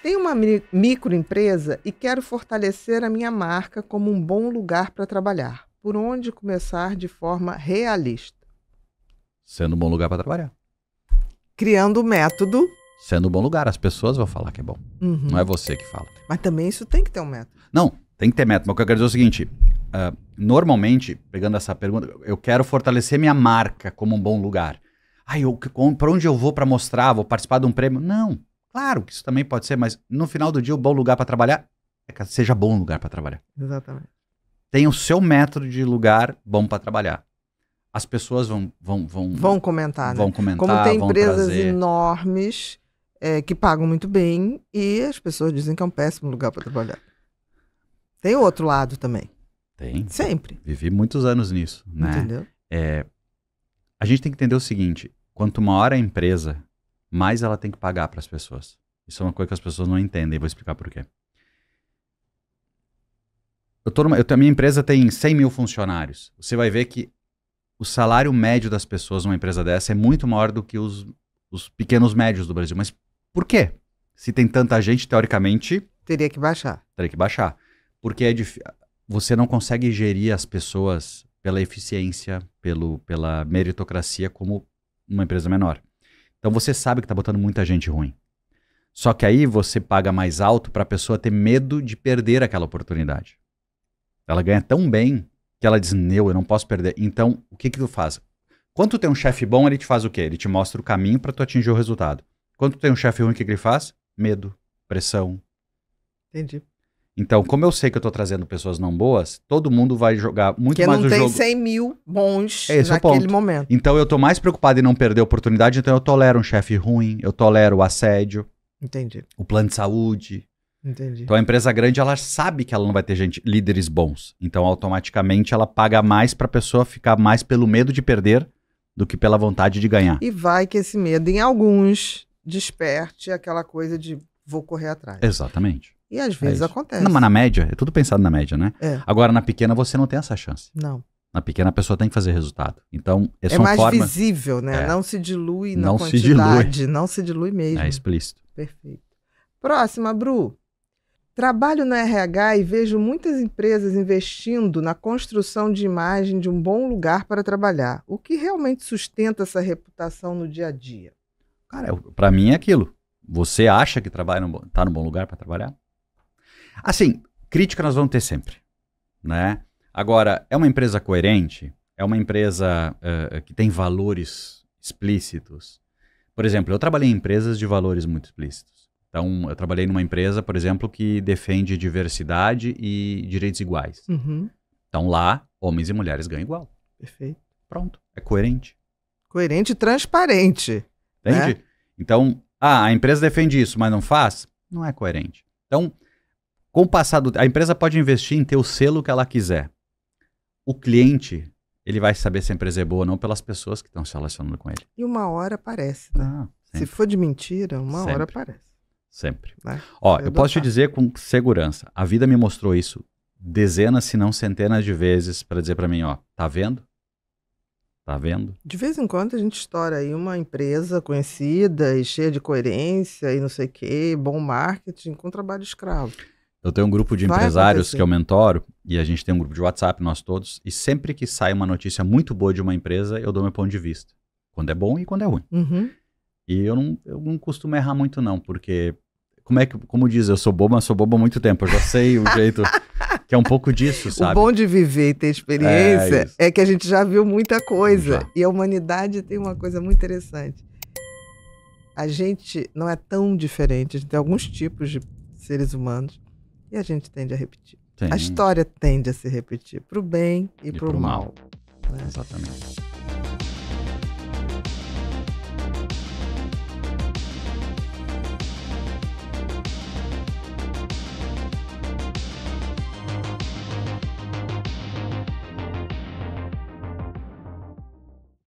Tenho uma microempresa e quero fortalecer a minha marca como um bom lugar para trabalhar. Por onde começar de forma realista? Sendo um bom lugar para trabalhar. Criando o método. Sendo um bom lugar, as pessoas vão falar que é bom. Uhum. Não é você que fala. Mas também isso tem que ter um método. Não, tem que ter método. Mas o que eu quero dizer é o seguinte, normalmente, pegando essa pergunta, eu quero fortalecer minha marca como um bom lugar. Para onde eu vou para mostrar? Vou participar de um prêmio? Não. Claro que isso também pode ser, mas no final do dia, o bom lugar para trabalhar é que seja bom lugar para trabalhar. Exatamente. Tem o seu método de lugar bom para trabalhar. As pessoas vão comentar, vão né? comentar, Como tem vão empresas trazer. enormes que pagam muito bem e as pessoas dizem que é um péssimo lugar para trabalhar. Tem o outro lado também. Tem. Sempre. Vivi muitos anos nisso, né? Entendeu? A gente tem que entender o seguinte, quanto maior a empresa, mais ela tem que pagar para as pessoas. Isso é uma coisa que as pessoas não entendem, vou explicar por quê. A minha empresa tem 100 mil funcionários. Você vai ver que o salário médio das pessoas numa empresa dessa é muito maior do que os pequenos médios do Brasil. Mas por quê? Se tem tanta gente, teoricamente... Teria que baixar. Teria que baixar. Porque você não consegue gerir as pessoas pela eficiência, pela meritocracia como uma empresa menor. Então você sabe que está botando muita gente ruim. Só que aí você paga mais alto para a pessoa ter medo de perder aquela oportunidade. Ela ganha tão bem que ela diz, eu não posso perder. Então, o que tu faz? Quando tu tem um chefe bom, ele te faz o quê? Ele te mostra o caminho para tu atingir o resultado. Quando tu tem um chefe ruim, o que ele faz? Medo, pressão. Entendi. Então, como eu sei que eu tô trazendo pessoas não boas, todo mundo vai jogar muito mais o jogo. Porque não tem 100 mil bons Esse naquele momento. Então, eu tô mais preocupado em não perder a oportunidade, então eu tolero um chefe ruim, eu tolero o assédio. Entendi. O plano de saúde. Entendi. Então, a empresa grande, ela sabe que ela não vai ter líderes bons. Então, automaticamente, ela paga mais pra pessoa ficar mais pelo medo de perder do que pela vontade de ganhar. E vai que esse medo, em alguns, desperte aquela coisa de vou correr atrás. Exatamente. E às vezes acontece. Não, mas na média, é tudo pensado na média, né? Agora, na pequena, você não tem essa chance. Não. Na pequena, a pessoa tem que fazer resultado. Então, é mais visível, né? Não se dilui na quantidade. Não se dilui mesmo. É explícito. Perfeito. Próxima, Bru. Trabalho no RH e vejo muitas empresas investindo na construção de imagem de um bom lugar para trabalhar. O que realmente sustenta essa reputação no dia a dia? Cara, pra mim é aquilo. Você acha que tá no bom lugar para trabalhar? Assim, crítica nós vamos ter sempre, né? Agora, é uma empresa coerente? É uma empresa que tem valores explícitos? Por exemplo, eu trabalhei em empresas de valores muito explícitos. Então, eu trabalhei numa empresa, por exemplo, que defende diversidade e direitos iguais. Uhum. Então, lá, homens e mulheres ganham igual. Perfeito. Pronto, é coerente. Coerente e transparente. Entende? Né? Então, a empresa defende isso, mas não faz? Não é coerente. Então, com o passar a empresa pode investir em ter o selo que ela quiser. O cliente, ele vai saber se a empresa é boa ou não pelas pessoas que estão se relacionando com ele. E uma hora aparece, né? Se for de mentira, uma hora aparece. Sempre. Né? Ó, eu posso te dizer com segurança, a vida me mostrou isso dezenas, se não centenas de vezes para dizer para mim, ó, tá vendo? Tá vendo? De vez em quando a gente estoura aí uma empresa conhecida e cheia de coerência e não sei o quê, bom marketing com trabalho escravo. Eu tenho um grupo de empresários que eu mentoro e a gente tem um grupo de WhatsApp, nós todos, e sempre que sai uma notícia muito boa de uma empresa, eu dou meu ponto de vista. Quando é bom e quando é ruim. Uhum. E eu não costumo errar muito não, porque, como diz, eu sou bobo, mas sou bobo há muito tempo. Eu já sei o jeito, que é um pouco disso, sabe? O bom de viver e ter experiência é que a gente já viu muita coisa. Já. E a humanidade tem uma coisa muito interessante. A gente não é tão diferente, a gente tem alguns tipos de seres humanos e a gente tende a repetir. Sim. A história tende a se repetir, pro bem e pro mal. Né? Exatamente.